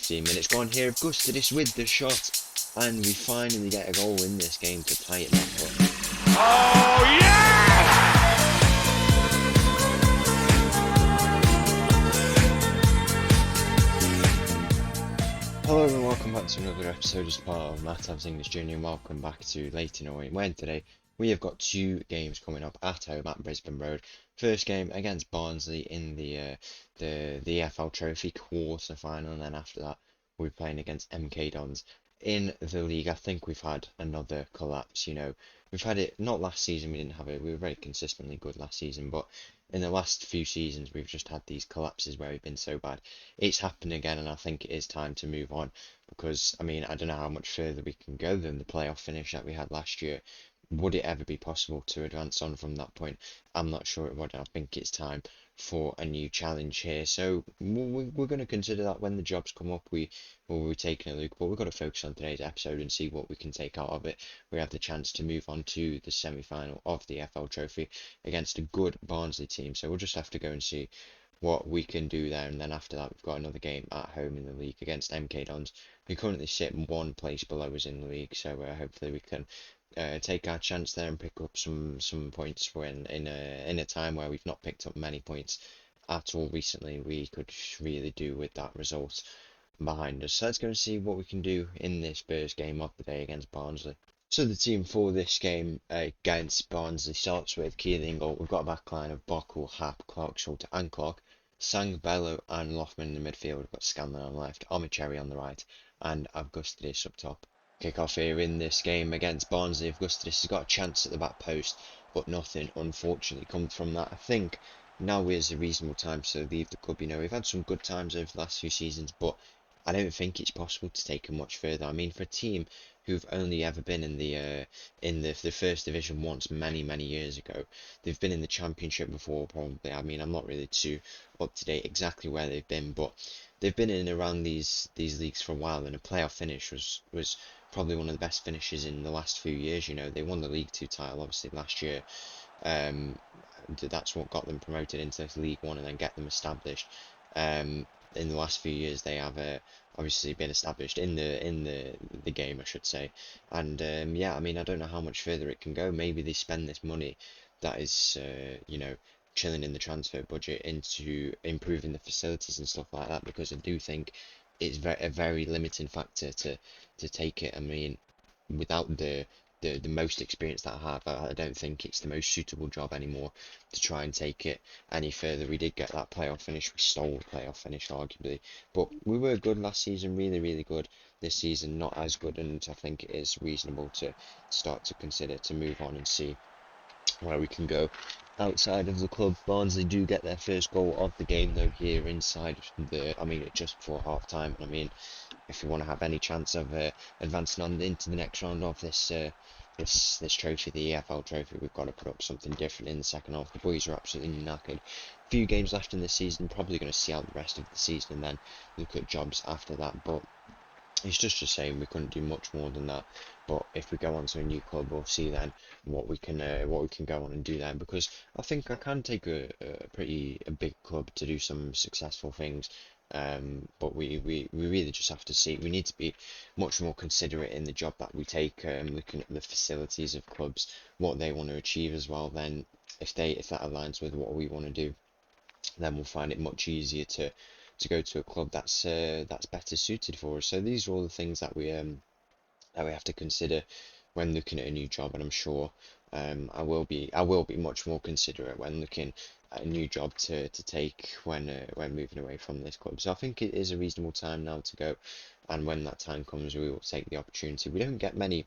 15 minutes gone here. Gustadis with the shot, and we finally get a goal in this game to tie it back up. Oh yeah! Hello and welcome back to another episode as part of Mattov's English Journey, and welcome back to Leyton Orient, where today we have got two games coming up at home at Brisbane Road. First game against Barnsley in the EFL Trophy quarter final, and then after that we're playing against MK Dons in the league. I think we've had another collapse. We've had it not last season. We didn't have it. We were very consistently good last season, but in the last few seasons we've just had these collapses where we've been so bad. It's happened again, and I think it is time to move on because I don't know how much further we can go than the playoff finish that we had last year. Would it ever be possible to advance on from that point? I'm not sure it would. I think it's time for a new challenge here. So we're going to consider that when the jobs come up. We'll be taking a look, but we've got to focus on today's episode and see what we can take out of it. We have the chance to move on to the semi-final of the FL Trophy against a good Barnsley team. So we'll just have to go and see what we can do there, and then after that we've got another game at home in the league against MK Dons, who currently sit one place below us in the league. So hopefully we can take our chance there and pick up some points when in a time where we've not picked up many points at all recently. We could really do with that result behind us. So let's go and see what we can do in this first game of the day against Barnsley. So the team for this game against Barnsley starts with Keely in goal. We've got a back line of Bockel, Happ, Clark, Schulte and Clark, Sang, Bello and Loffman in the midfield. We've got Scanlon on the left, Omicheri on the right, and Augustidis up top. Kick off here in this game against Barnsley. Augustidis has got a chance at the back post, but nothing unfortunately comes from that. I think now is a reasonable time to leave the club. We've had some good times over the last few seasons, but I don't think it's possible to take them much further. For a team who've only ever been in the first division once many years ago, they've been in the championship before probably. I'm not really too up to date exactly where they've been, but they've been in and around these leagues for a while, and a playoff finish was probably one of the best finishes in the last few years. They won the League Two title obviously last year. That's what got them promoted into League One and then get them established. In the last few years they have obviously been established in the game, I should say. And I don't know how much further it can go.Maybe they spend this money that is chilling in the transfer budget into improving the facilities and stuff like that, because I do think it's a very limiting factor to take it. Without the most experience that I have, I don't think it's the most suitable job anymore to try and take it any further. We did get that playoff finish. We stole the playoff finish arguably, but we were good last season, really good. This season not as good, and I think it is reasonable to start to consider to move on and see where we can go outside of the club. Barnsley do get their first goal of the game though here inside just before half time. If we want to have any chance of advancing on into the next round of this trophy, the EFL Trophy, we've got to put up something different in the second half. The boys are absolutely knackered. A few games left in the season, probably going to see out the rest of the season and then look at jobs after that. But it's just a shame we couldn't do much more than that. But if we go on to a new club, we'll see then what we can go on and do then, because I think I can take a big club to do some successful things. But we really just have to see. We need to be much more considerate in the job that we take, looking at the facilities of clubs, what they want to achieve as well. Then if that aligns with what we want to do, then we'll find it much easier to go to a club that's better suited for us. So these are all the things that we have to consider when looking at a new job, and I'm sure I will be much more considerate when looking at a new job to take when moving away from this club. So I think it is a reasonable time now to go, and when that time comes we will take the opportunity. We don't get many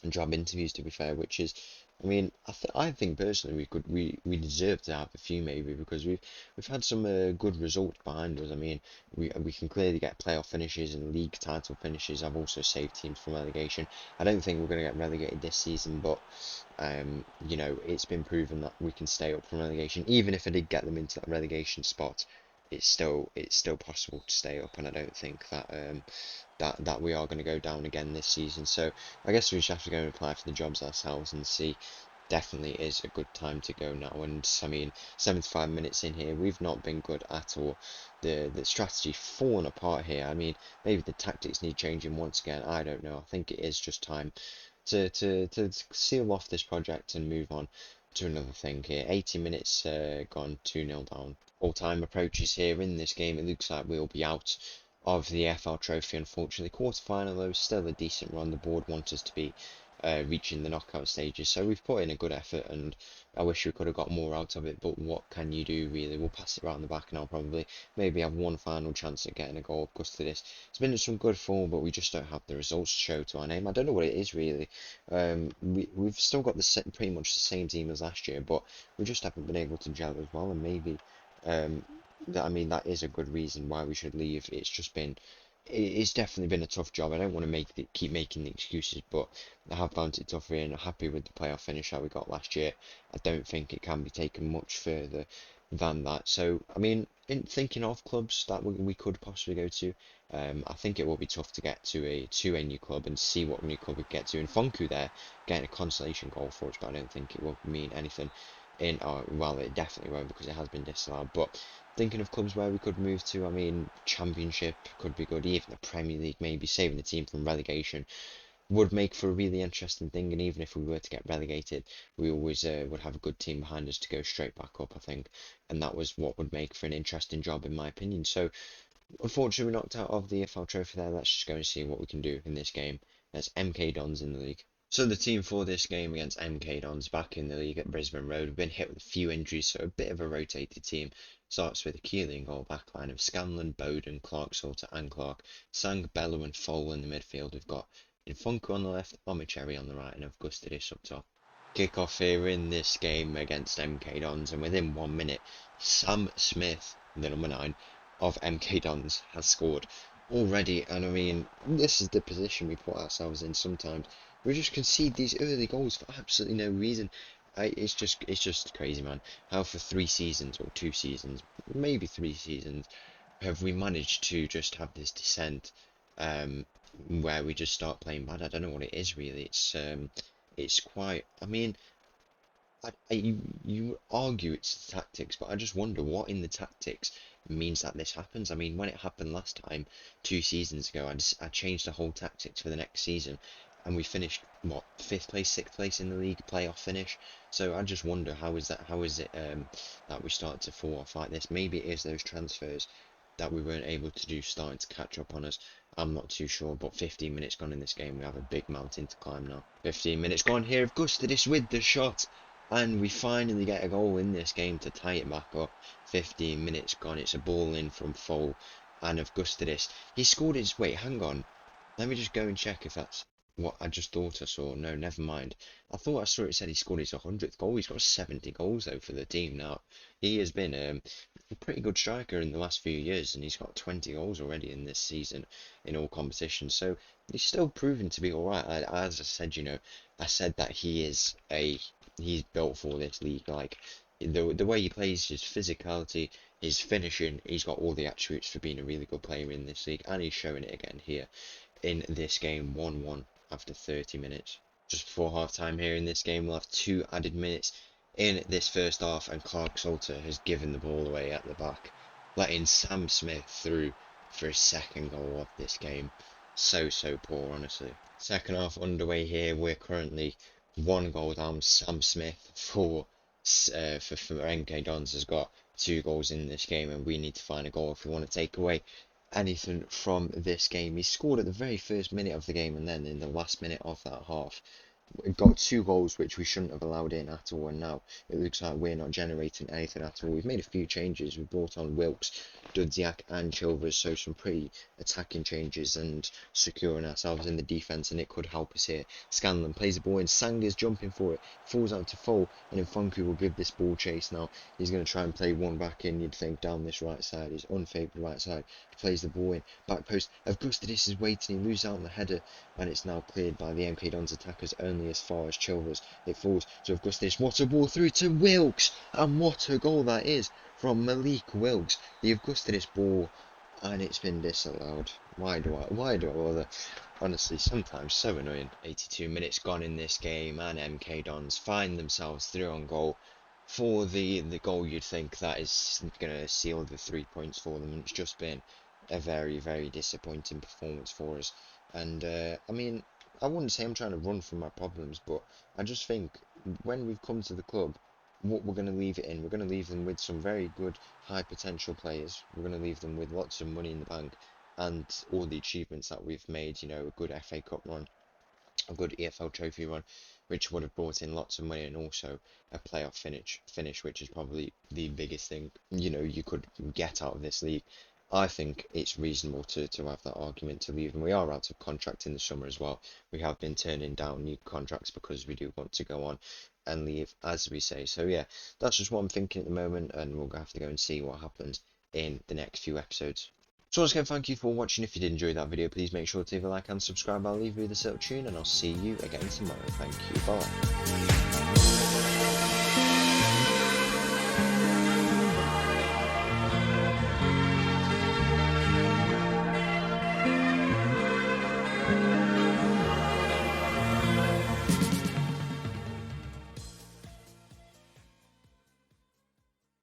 job interviews, to be fair, which is, I think personally we deserve to have a few, maybe, because we've had some good results behind us. We can clearly get playoff finishes and league title finishes. I've also saved teams from relegation. I don't think we're going to get relegated this season, but it's been proven that we can stay up from relegation. Even if I did get them into that relegation spot, it's still possible to stay up, and I don't think that we are going to go down again this season. So I guess we just have to go and apply for the jobs ourselves and see definitely is a good time to go now. And I mean, 75 minutes in here, we've not been good at all. The strategy fallen apart here. I mean, maybe the tactics need changing once again. I don't know. I think it is just time to seal off this project and move on to another thing here. 80 minutes gone, 2-0 down. All-time approaches here in this game. It looks like we'll be out of the FL Trophy, unfortunately. Quarter-final, though, still a decent run. The board want us to be reaching the knockout stages, so we've put in a good effort, and I wish we could have got more out of it, but what can you do, really? We'll pass it around the back now, probably. Maybe have one final chance at getting a goal because to this. It's been some good form, but we just don't have the results to show to our name. I don't know what it is, really. We've still got pretty much the same team as last year, but we just haven't been able to gel as well, and maybe I mean, that is a good reason why we should leave. It's definitely been a tough job. I don't want to keep making the excuses, but I have found it tough here, and I'm happy with the playoff finish that we got last year. I don't think it can be taken much further than that. So, I mean, in thinking of clubs that we could possibly go to, I think it will be tough to get to a new club and see what new club we get to. And Funku there getting a consolation goal for us, but I don't think it will mean anything. Well, it definitely won't because it has been disallowed. But thinking of clubs where we could move to, I mean, Championship could be good, even the Premier League, maybe saving the team from relegation would make for a really interesting thing. And even if we were to get relegated, we always would have a good team behind us to go straight back up, I think. And that was what would make for an interesting job, in my opinion. So, unfortunately, we knocked out of the EFL Trophy there. Let's just go and see what we can do in this game. That's MK Dons in the league. So the team for this game against MK Dons back in the league at Brisbane Road. We've been hit with a few injuries, so a bit of a rotated team. Starts with a Keeling goal backline of Scanlon, Bowden, Clark, Salter and Clark. Sang, Bellew and Fole in the midfield. We've got Infunku on the left, Omicherry on the right, and Augustidis up top. Kick-off here in this game against MK Dons, and within 1 minute, Sam Smith, the number 9 of MK Dons, has scored already. And I mean, this is the position we put ourselves in sometimes. We just concede these early goals for absolutely no reason. It's just crazy, man. How for 3 seasons or 2 seasons, maybe 3 seasons, have we managed to just have this descent, where we just start playing bad? I don't know what it is really. It's quite. I mean, you argue it's the tactics, but I just wonder what in the tactics means that this happens. I mean, when it happened last time, 2 seasons ago, I changed the whole tactics for the next season, and we finished what 5th place, 6th place in the league playoff finish. So I just wonder how is it that we start to fall off like this? Maybe it is those transfers that we weren't able to do starting to catch up on us. I'm not too sure, but 15 minutes gone in this game. We have a big mountain to climb now. 15 minutes gone here. Augustidis with the shot. And we finally get a goal in this game to tie it back up. 15 minutes gone. It's a ball in from Fole and Augustidis. He scored his... Wait, hang on. Let me just go and check if that's what I just thought I saw. No, never mind. I thought I saw it said he scored his 100th goal. He's got 70 goals, though, for the team now. He has been a pretty good striker in the last few years, and he's got 20 goals already in this season in all competitions. So he's still proven to be alright. As I said, I said that he's built for this league. Like, the way he plays, his physicality, his finishing, he's got all the attributes for being a really good player in this league, and he's showing it again here in this game. 1-1 after 30 minutes. Just before half time here in this game, we'll have 2 added minutes in this first half, and Clark Salter has given the ball away at the back, letting Sam Smith through for his 2nd goal of this game. So poor, honestly. Second half underway here. We're currently 1 goal down. Sam Smith for MK Dons has got 2 goals in this game, and we need to find a goal if we want to take away anything from this game. He scored at the very first minute of the game, and then in the last minute of that half, we got 2 goals which we shouldn't have allowed in at all, and now it looks like we're not generating anything at all. We've made a few changes. We've brought on Wilkes, Dudziak and Chilvers, so some pretty attacking changes and securing ourselves in the defence, and it could help us here. Scanlon plays the ball in. Sanger's jumping for it, falls out to Fole, and then Funku will give this ball chase now. He's going to try and play one back in, you'd think, down this right side, his unfavoured right side. He plays the ball in, back post. Augustidis is waiting, he loses out on the header, and it's now cleared by the MK Dons attackers only as far as Chilvers. It falls to Augustidis. What a ball through to Wilkes, and what a goal that is from Malik Wilkes. The Augustidis ball and it's been disallowed. Why do I bother? Honestly, sometimes so annoying. 82 minutes gone in this game, and MK Dons find themselves through on goal for the goal you'd think that is going to seal the 3 points for them. It's just been a very, very disappointing performance for us. And I mean, I wouldn't say I'm trying to run from my problems, but I just think when we've come to the club, what we're going to leave it in, we're going to leave them with some very good high potential players. We're going to leave them with lots of money in the bank and all the achievements that we've made, you know, a good FA Cup run, a good EFL Trophy run, which would have brought in lots of money, and also a playoff finish, which is probably the biggest thing, you know, you could get out of this league. I think it's reasonable to have that argument to leave, and we are out of contract in the summer as well. We have been turning down new contracts because we do want to go on and leave, as we say. So yeah, that's just what I'm thinking at the moment, and we'll have to go and see what happens in the next few episodes. So once again, thank you for watching. If you did enjoy that video, please make sure to leave a like and subscribe. I'll leave you with this little tune, and I'll see you again tomorrow. Thank you. Bye.